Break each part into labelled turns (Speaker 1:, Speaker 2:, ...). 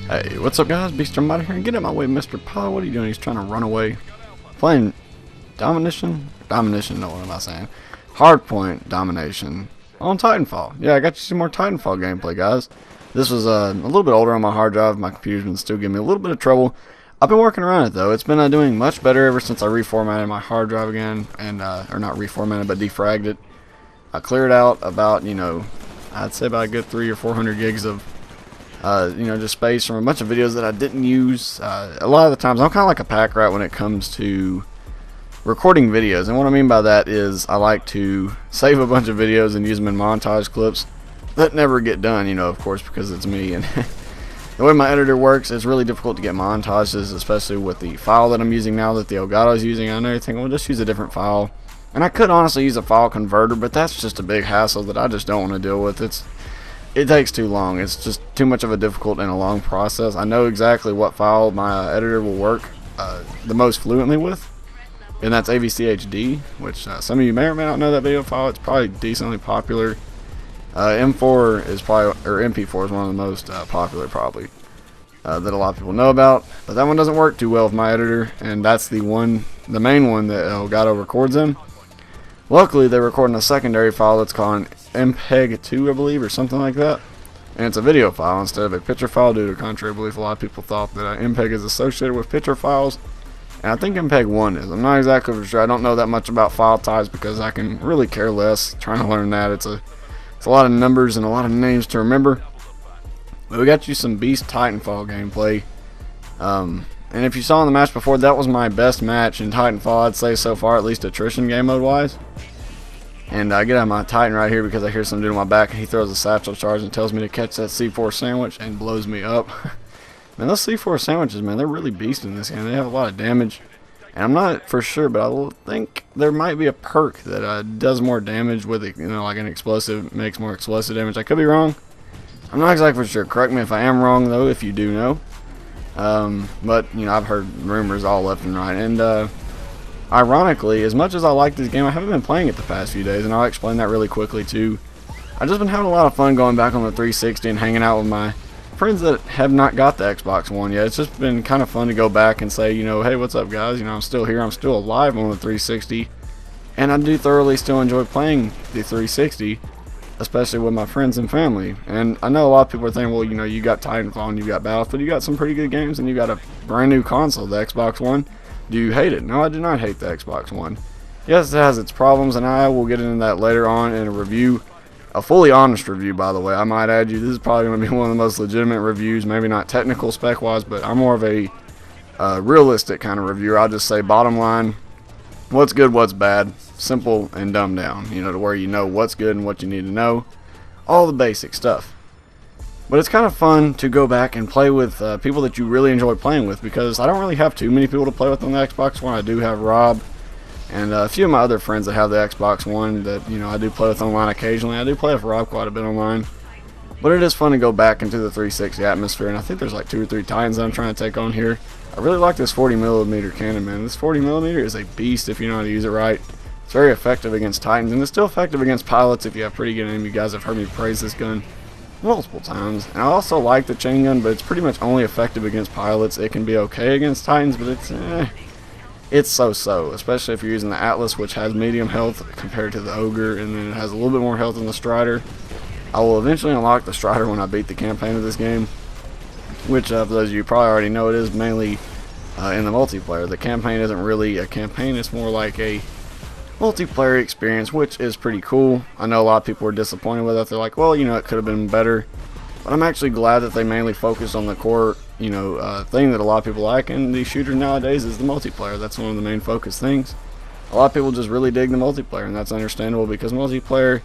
Speaker 1: Hey, what's up guys? Beastrum out here and get out of my way, Mr. Paw. What are you doing? He's trying to run away. Playing Domination? Domination, no, what am I saying? Hardpoint Domination on Titanfall. Yeah, I got you some more Titanfall gameplay, guys. This was a little bit older on my hard drive. My computer's been still giving me a little bit of trouble. I've been working around it though. It's been doing much better ever since I reformatted my hard drive again. And, or not reformatted, but defragged it. I cleared out about, I'd say about a good 300 or 400 gigs of just space from a bunch of videos that I didn't use. A lot of the times I'm kind of like a pack rat when it comes to recording videos, and what I mean by that is I like to save a bunch of videos and use them in montage clips that never get done, of course, because it's me. And the way my editor works, it's really difficult to get montages, especially with the file that I'm using now that the Elgato is using. I know you're thinking, well, just use a different file, and I could honestly use a file converter, but that's just a big hassle that I just don't want to deal with. It takes too long. It's just too much of a difficult and a long process. I know exactly what file my editor will work the most fluently with, and that's AVCHD, which some of you may or may not know that video file. It's probably decently popular. M4 is probably, or MP4 is one of the most popular probably that a lot of people know about. But that one doesn't work too well with my editor, and that's the main one that Elgato records in. Luckily, they're recording a secondary file that's called MPEG-2, I believe, or something like that. And it's a video file instead of a picture file due to contrary belief. A lot of people thought that MPEG is associated with picture files. And I think MPEG-1 is. I'm not exactly for sure. I don't know that much about file types because I can really care less trying to learn that. It's a lot of numbers and a lot of names to remember. But we got you some Beast Titanfall gameplay. And if you saw in the match before, that was my best match in Titanfall, I'd say so far, at least attrition game mode wise. And I get out my Titan right here because I hear some dude on my back, and he throws a satchel charge and tells me to catch that C4 sandwich and blows me up. Man, those C4 sandwiches, man, they're really beast in this game. They have a lot of damage. And I'm not for sure, but I think there might be a perk that does more damage with it, like an explosive, makes more explosive damage. I could be wrong. I'm not exactly for sure. Correct me if I am wrong, though, if you do know. But, I've heard rumors all left and right. And, ironically, as much as I like this game, I haven't been playing it the past few days, and I'll explain that really quickly too. I've just been having a lot of fun going back on the 360 and hanging out with my friends that have not got the Xbox One yet. It's just been kind of fun to go back and say, hey, what's up guys, I'm still here, I'm still alive on the 360, and I do thoroughly still enjoy playing the 360, especially with my friends and family. And I know a lot of people are thinking, well, you got Titanfall and you got Battlefield, you got some pretty good games, and you got a brand new console, the Xbox One. Do you hate it? No, I do not hate the Xbox One. Yes, it has its problems, and I will get into that later on in a review. A fully honest review, by the way. I might add you, this is probably going to be one of the most legitimate reviews, maybe not technical spec-wise, but I'm more of a realistic kind of reviewer. I'll just say bottom line, what's good, what's bad, simple and dumbed down, to where you know what's good and what you need to know. All the basic stuff. But it's kind of fun to go back and play with people that you really enjoy playing with, because I don't really have too many people to play with on the Xbox One. I do have Rob and a few of my other friends that have the Xbox One that I do play with online occasionally. I do play with Rob quite a bit online. But it is fun to go back into the 360 atmosphere, and I think there's like 2 or 3 Titans that I'm trying to take on here. I really like this 40mm cannon, man. This 40mm is a beast if you know how to use it right. It's very effective against Titans, and it's still effective against pilots if you have pretty good aim. You guys have heard me praise this gun multiple times. And I also like the chain gun, but it's pretty much only effective against pilots. It can be okay against Titans, but it's so-so, especially if you're using the Atlas, which has medium health compared to the Ogre, and then it has a little bit more health than the Strider. I will eventually unlock the Strider when I beat the campaign of this game, which for those of you who probably already know, it is mainly in the multiplayer. The campaign isn't really a campaign, it's more like a multiplayer experience, which is pretty cool. I know a lot of people are disappointed with it. They're like, well, it could have been better. But I'm actually glad that they mainly focus on the core, thing that a lot of people like in these shooters nowadays is the multiplayer. That's one of the main focus things. A lot of people just really dig the multiplayer, and that's understandable because multiplayer,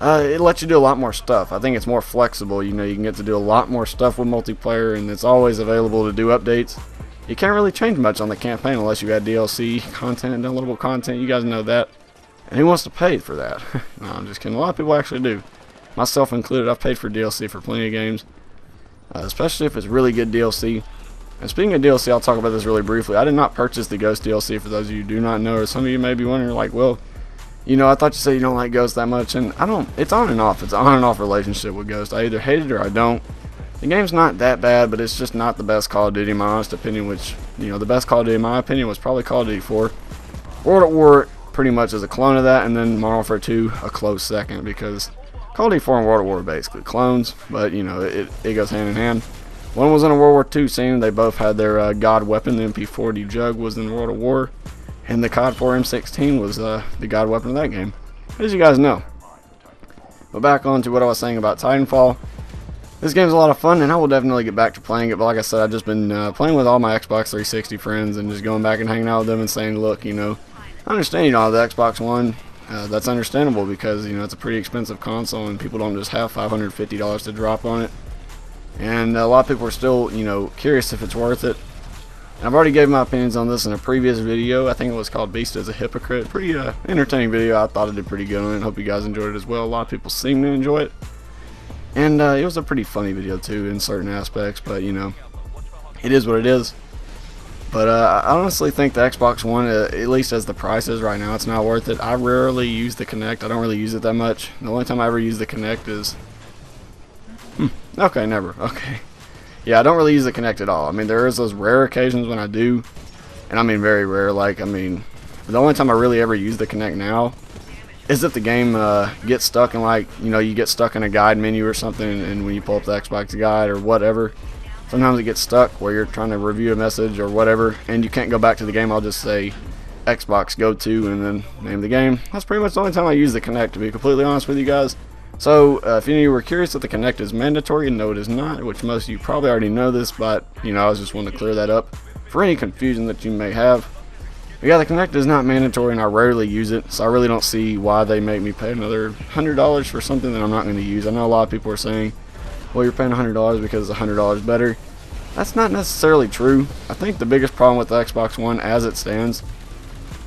Speaker 1: it lets you do a lot more stuff. I think it's more flexible. You can get to do a lot more stuff with multiplayer, and it's always available to do updates. You can't really change much on the campaign unless you got DLC content and downloadable content. You guys know that. And who wants to pay for that? No, I'm just kidding. A lot of people actually do. Myself included, I've paid for DLC for plenty of games. Especially if it's really good DLC. And speaking of DLC, I'll talk about this really briefly. I did not purchase the Ghost DLC, for those of you who do not know. Or some of you may be wondering, like, well, I thought you said you don't like Ghost that much. And I don't. It's on and off. It's an on and off relationship with Ghost. I either hate it or I don't. The game's not that bad, but it's just not the best Call of Duty in my honest opinion, which, the best Call of Duty in my opinion was probably Call of Duty 4. World at War pretty much is a clone of that, and then Modern Warfare 2 a close second, because Call of Duty 4 and World at War are basically clones, but, it goes hand in hand. One was in a World War II scene. They both had their God weapon. The MP40 Jug was in World at War, and the COD 4 M16 was the God weapon of that game, as you guys know. But back on to what I was saying about Titanfall. This game's a lot of fun, and I will definitely get back to playing it, but like I said, I've just been playing with all my Xbox 360 friends and just going back and hanging out with them and saying, look, I understand you don't have the Xbox One. That's understandable because, it's a pretty expensive console and people don't just have $550 to drop on it. And a lot of people are still, curious if it's worth it. And I've already gave my opinions on this in a previous video. I think it was called Beast as a Hypocrite. Pretty entertaining video. I thought it did pretty good on it. Hope you guys enjoyed it as well. A lot of people seem to enjoy it. And it was a pretty funny video too in certain aspects, but it is what it is. But I honestly think the Xbox One, at least as the price is right now, it's not worth it. I rarely use the Kinect. I don't really use it that much. The only time I ever use the Kinect is... okay, never. Okay. Yeah, I don't really use the Kinect at all. I mean, there is those rare occasions when I do, and I mean very rare. Like, I mean, the only time I really ever use the Kinect now is if the game gets stuck in, like, you get stuck in a guide menu or something, and when you pull up the Xbox guide or whatever, sometimes it gets stuck where you're trying to review a message or whatever, and you can't go back to the game. I'll just say Xbox go to and then name the game. That's pretty much the only time I use the Kinect, to be completely honest with you guys. So if any of you were curious if the Kinect is mandatory, no it is not, which most of you probably already know this, but I was just wanting to clear that up for any confusion that you may have. But yeah, the Kinect is not mandatory and I rarely use it, so I really don't see why they make me pay another $100 for something that I'm not going to use. I know a lot of people are saying, well, you're paying $100 because it's $100 better. That's not necessarily true. I think the biggest problem with the Xbox One as it stands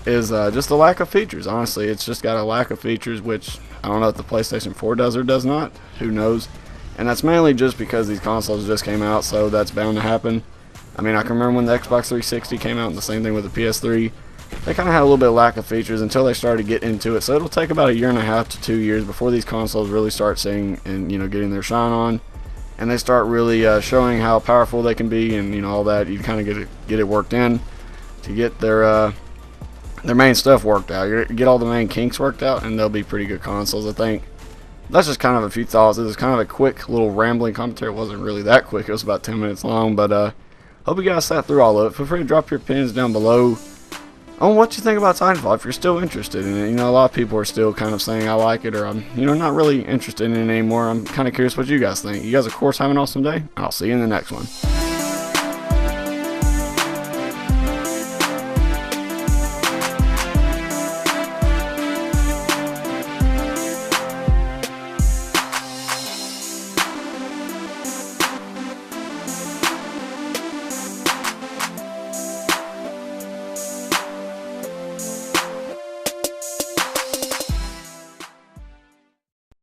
Speaker 1: is just the lack of features. Honestly, it's just got a lack of features, which I don't know if the PlayStation 4 does or does not. Who knows? And that's mainly just because these consoles just came out, so that's bound to happen. I mean, I can remember when the Xbox 360 came out, and the same thing with the PS3. They kind of had a little bit of lack of features until they started to get into it. So it'll take about 1.5 to 2 years before these consoles really start seeing and getting their shine on, and they start really showing how powerful they can be, and all that. You kind of get it worked in to get their main stuff worked out. Get all the main kinks worked out, and they'll be pretty good consoles, I think. That's just kind of a few thoughts. It was kind of a quick little rambling commentary. It wasn't really that quick. It was about 10 minutes long, but hope you guys sat through all of it. Feel free to drop your opinions down below on what you think about Titanfall if you're still interested in it. A lot of people are still kind of saying I like it, or I'm not really interested in it anymore. I'm kind of curious what you guys think. You guys, of course, have an awesome day. I'll see you in the next one.